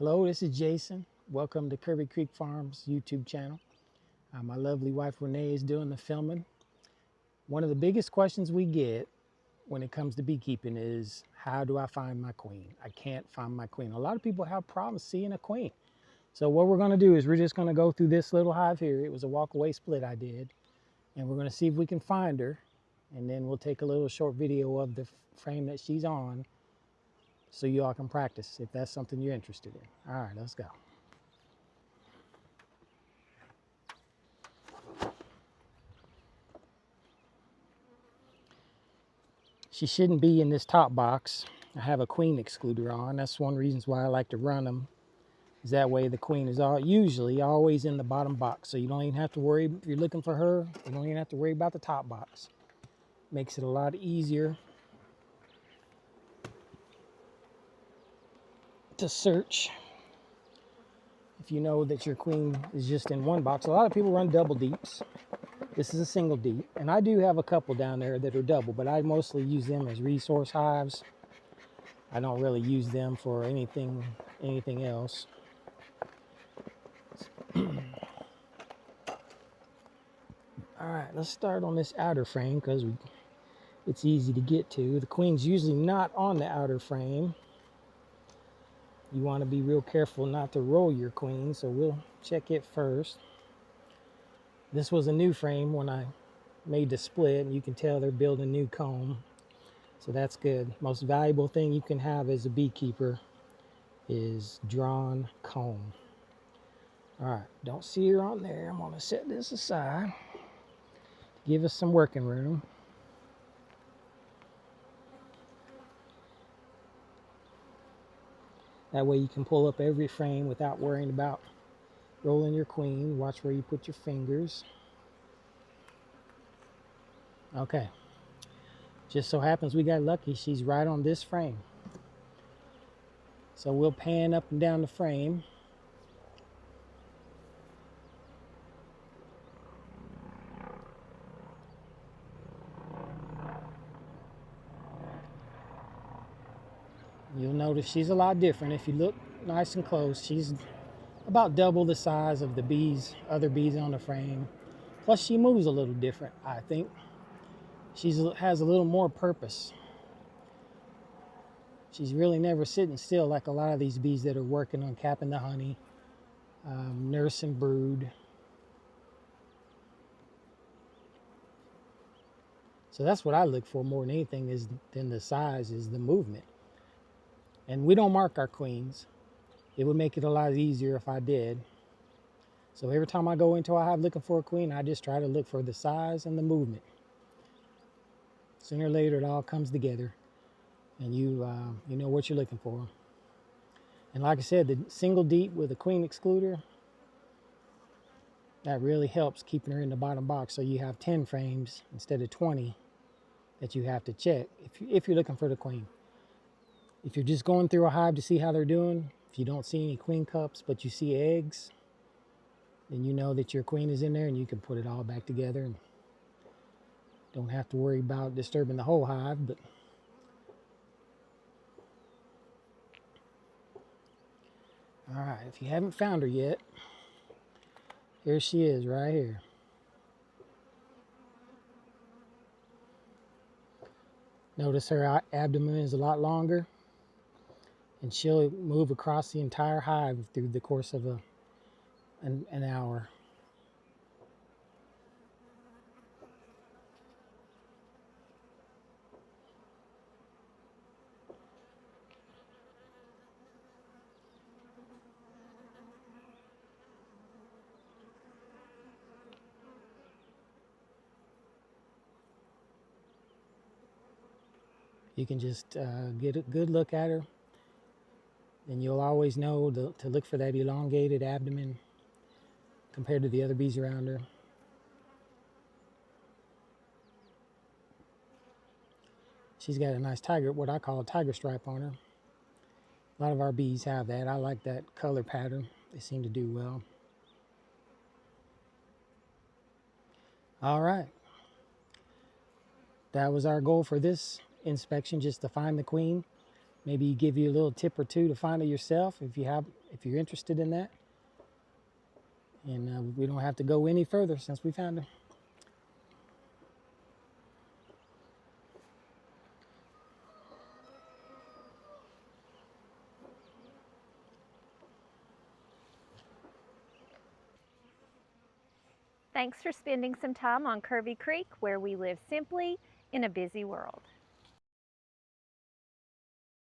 Hello, this is Jason. Welcome to Curvy Creek Farms YouTube channel. My lovely wife Renee is doing the filming. One of the biggest questions we get when it comes to beekeeping is, how do I find my queen? I can't find my queen. A lot of people have problems seeing a queen. So what we're going to do is we're just going to go through this little hive here. It was a walk-away split I did. And we're going to see if we can find her. And then we'll take a little short video of the frame that she's on, so you all can practice if that's something you're interested in. All right, let's go. She shouldn't be in this top box. I have a queen excluder on. That's one reason why I like to run them. Is that way the queen is usually always in the bottom box. So you don't even have to worry, if you're looking for her, you don't even have to worry about the top box. Makes it a lot easier to search if you know that your queen is just in one box. A lot of people run double deeps. This is a single deep, and I do have a couple down there that are double, but I mostly use them as resource hives. I don't really use them for anything else. All right, let's start on this outer frame because it's easy to get to. The queen's usually not on the outer frame. You want to be real careful not to roll your queen, so we'll check it first. This was a new frame when I made the split, and you can tell they're building a new comb, so that's good. Most valuable thing you can have as a beekeeper is drawn comb. All right, don't see her on there. I'm going to set this aside to give us some working room. That way you can pull up every frame without worrying about rolling your queen. Watch where you put your fingers. Okay. Just so happens we got lucky. She's right on this frame. So we'll pan up and down the frame. You'll notice she's a lot different. If you look nice and close, she's about double the size of the other bees on the frame. Plus she moves a little different, I think. She has a little more purpose. She's really never sitting still like a lot of these bees that are working on capping the honey, nurse and brood. So that's what I look for more than anything than the size, is the movement. And we don't mark our queens. It would make it a lot easier if I did. So every time I go into a hive looking for a queen, I just try to look for the size and the movement. Sooner or later, it all comes together, and you know what you're looking for. And like I said, the single deep with a queen excluder, that really helps keeping her in the bottom box. So you have 10 frames instead of 20 that you have to check if you're looking for the queen. If you're just going through a hive to see how they're doing, if you don't see any queen cups but you see eggs, then you know that your queen is in there, and you can put it all back together and don't have to worry about disturbing the whole hive. But all right, if you haven't found her yet, here she is right here. Notice her abdomen is a lot longer, and she'll move across the entire hive through the course of an hour. You can just get a good look at her, and you'll always know to look for that elongated abdomen compared to the other bees around her. She's got a nice what I call a tiger stripe on her. A lot of our bees have that. I like that color pattern. They seem to do well. All right. That was our goal for this inspection, just to find the queen. Maybe give you a little tip or two to find it yourself if you if you're interested in that. And we don't have to go any further since we found her. Thanks for spending some time on Curvy Creek, where we live simply in a busy world.